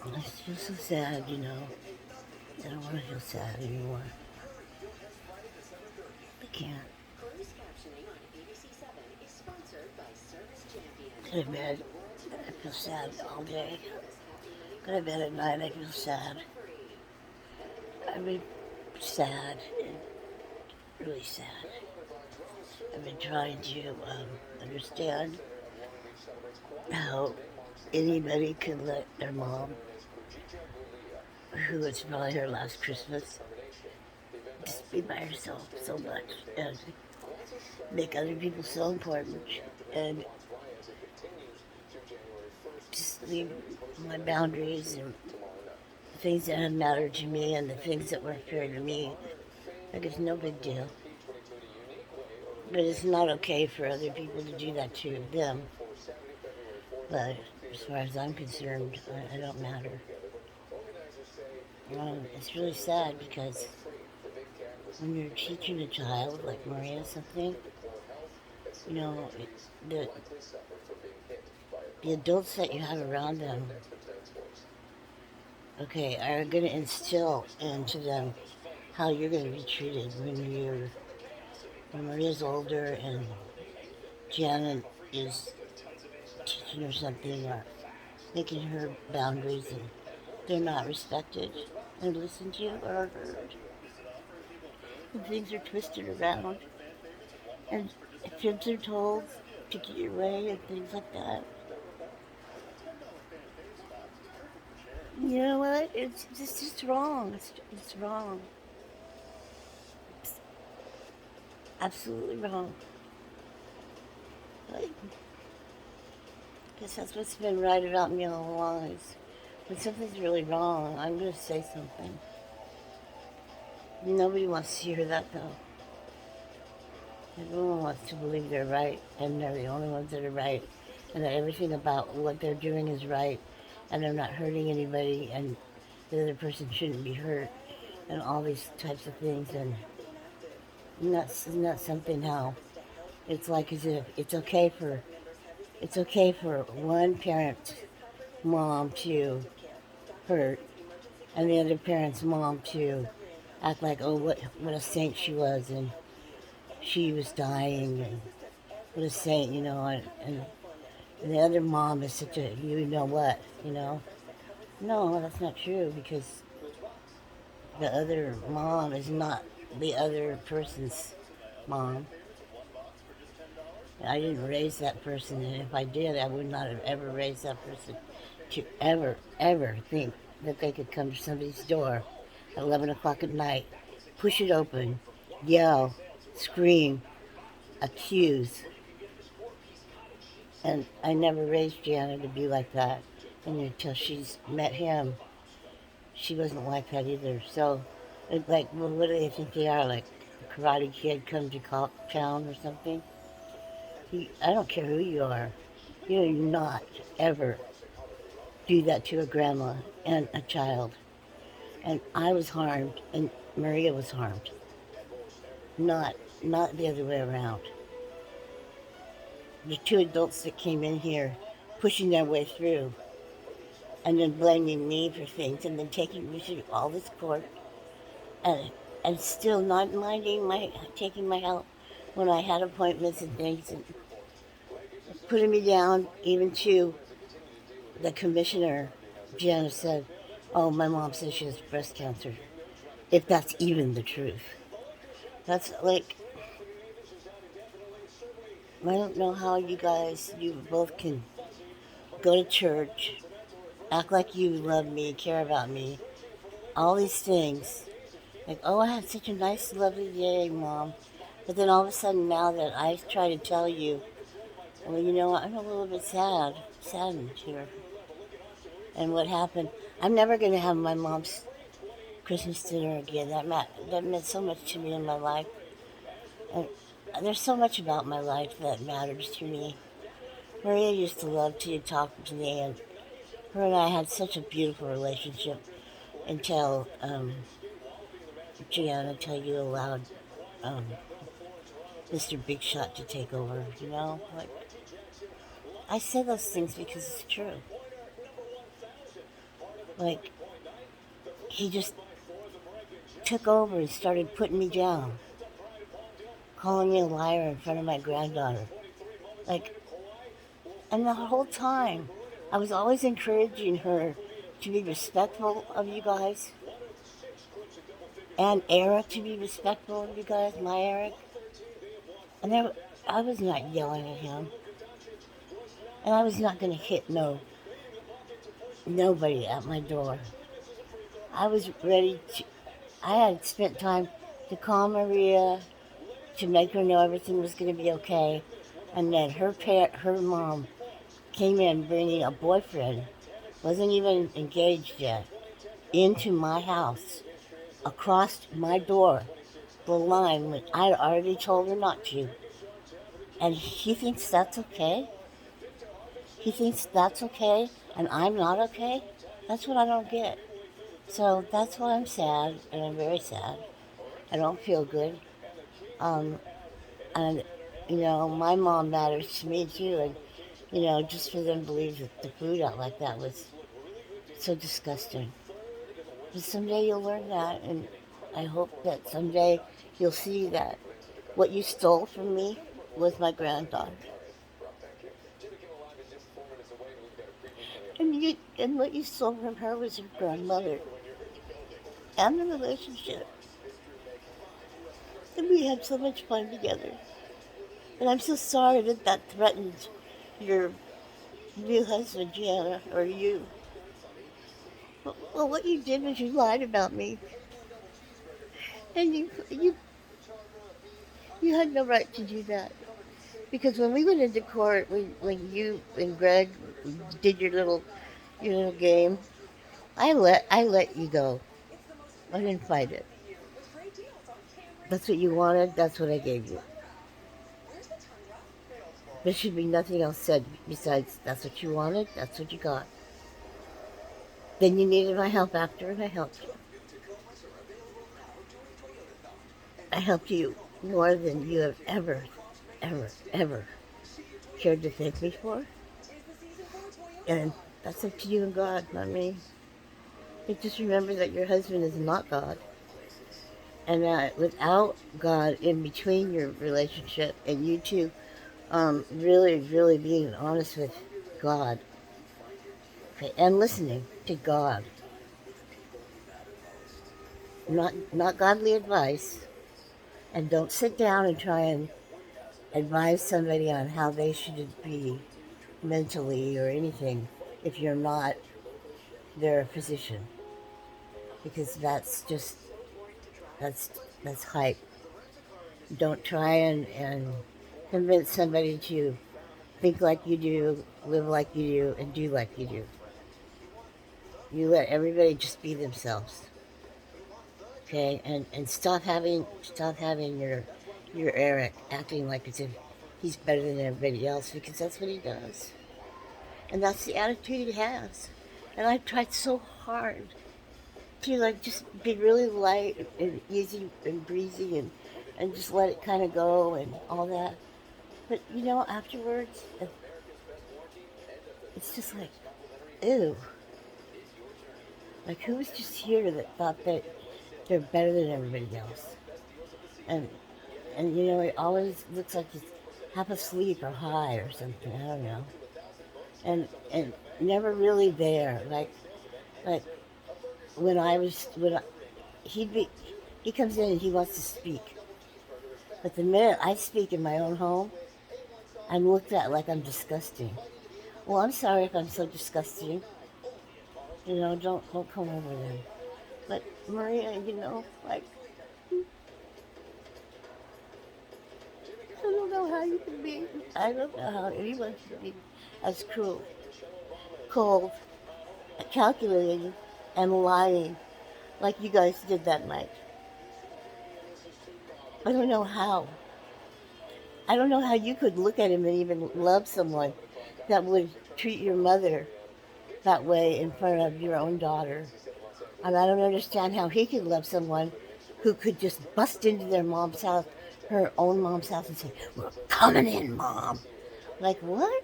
I just feel so sad, you know. I don't want to feel sad anymore. I can't. Go to bed. I feel sad all day. Go to bed at night. I feel sad. I've been sad and really sad. I've been trying to understand how anybody could let their mom, who was probably her last Christmas, just be by herself so much and make other people so important and just leave my boundaries and the things that have mattered to me and the things that weren't fair to me. Like it's no big deal. But it's not okay for other people to do that to them. But as far as I'm concerned, I don't matter. It's really sad because when you're teaching a child like Maria something, you know, the adults that you have around them, okay, are going to instill into them how you're going to be treated when Maria's older and Janet is teaching her something or making her boundaries and they're not respected and listened to or heard. And things are twisted around and fibs are told to get your way and things like that. You know what? It's just wrong. It's wrong. It's absolutely wrong. But I guess that's what's been right about me all along is when something's really wrong, I'm going to say something. Nobody wants to hear that though. Everyone wants to believe they're right and they're the only ones that are right and that everything about what they're doing is right and they're not hurting anybody and the other person shouldn't be hurt and all these types of things and not something how it's like as if it's okay for one parent mom to hurt and the other parent's mom to act like oh what a saint she was and she was dying and what a saint and the other mom is such a you know what no that's not true because the other mom is not the other person's mom. I didn't raise that person, and if I did, I would not have ever raised that person to ever think that they could come to somebody's door at 11 o'clock at night, push it open, yell, scream, accuse. And I never raised Gianna to be like that. And until she's met him, she wasn't like that either. So, it's like, well, what do they think they are? Like a Karate Kid come to town or something? I don't care who you are. You do not ever do that to a grandma and a child. And I was harmed, and Maria was harmed. Not, not the other way around. The two adults that came in here, pushing their way through, and then blaming me for things, and then taking me through all this court, and and still not minding my taking my help when I had appointments and things, and putting me down even to the commissioner. Janice said, "Oh, my mom says she has breast cancer." If that's even the truth, that's like I don't know how you both can go to church, act like you love me, care about me, all these things. Like, oh, I had such a nice, lovely day, Mom. But then all of a sudden, now that I try to tell you, well, I'm a little bit saddened here. And what happened? I'm never going to have my mom's Christmas dinner again. That meant so much to me in my life. And there's so much about my life that matters to me. Maria used to love to talk to me, and her and I had such a beautiful relationship until Gianna, until you allowed um, Mr. Big Shot to take over. Like I say those things because it's true. Like, he just took over and started putting me down, calling me a liar in front of my granddaughter. Like, and the whole time, I was always encouraging her to be respectful of you guys, and Eric to be respectful of you guys, my Eric. And there, I was not yelling at him, and I was not going to hit nobody at my door. I was ready to. I had spent time to calm Maria, to make her know everything was going to be okay, and then her mom came in bringing a boyfriend, wasn't even engaged yet, into my house, across my door, the line when I had already told her not to. And he thinks that's okay? He thinks that's okay, and I'm not okay? That's what I don't get. So that's why I'm sad, and I'm very sad. I don't feel good. Um, and, my mom matters to me too, and, just for them to leave the food out like that was so disgusting. But someday you'll learn that, and I hope that someday you'll see that what you stole from me was my granddaughter. And what you stole from her was her grandmother and the relationship. And we had so much fun together. And I'm so sorry that threatened your new husband, Gianna, or you. Well, what you did was you lied about me, and you had no right to do that. Because when we went into court, when you and Greg did your little game, I let you go. I didn't fight it. That's what you wanted. That's what I gave you. There should be nothing else said besides that's what you wanted. That's what you got. Then you needed my help after, and I helped you. I helped you more than you have ever cared to thank me for. And that's up to you and God, not me. But just remember that your husband is not God. And that without God in between your relationship and you two really, really being honest with God, okay, and listening to God, not godly advice, and don't sit down and try and advise somebody on how they should be mentally or anything if you're not their physician, because that's hype. Don't try and convince somebody to think like you do, live like you do, and do like you do. You let everybody just be themselves, okay? And stop having your Eric acting like as if he's better than everybody else, because that's what he does, and that's the attitude he has. And I tried so hard to like just be really light and easy and breezy and just let it kind of go and all that. But afterwards, it's just like, ew. Like, who was just here that thought that they're better than everybody else? And it always looks like he's half asleep or high or something. I don't know. And never really there. Like when I was when I, he'd be he comes in and he wants to speak. But the minute I speak in my own home, I'm looked at like I'm disgusting. Well, I'm sorry if I'm so disgusting. Don't come over there. But Maria, like, I don't know how you can be. I don't know how anyone can be as cruel, cold, calculating, and lying like you guys did that night. I don't know how. I don't know how you could look at him and even love someone that would treat your mother that way in front of your own daughter. And I don't understand how he could love someone who could just bust into their mom's house, her own mom's house, and say, "We're coming in, Mom." Like, what?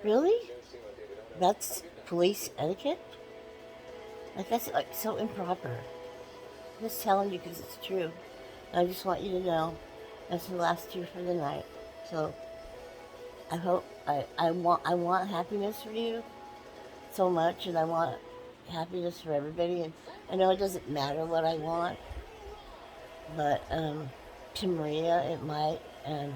Really? That's police etiquette? Like, that's like so improper. I'm just telling you because it's true. I just want you to know that's the last year for the night. So I hope I want happiness for you so much, and I want happiness for everybody. And I know it doesn't matter what I want, but to Maria it might. And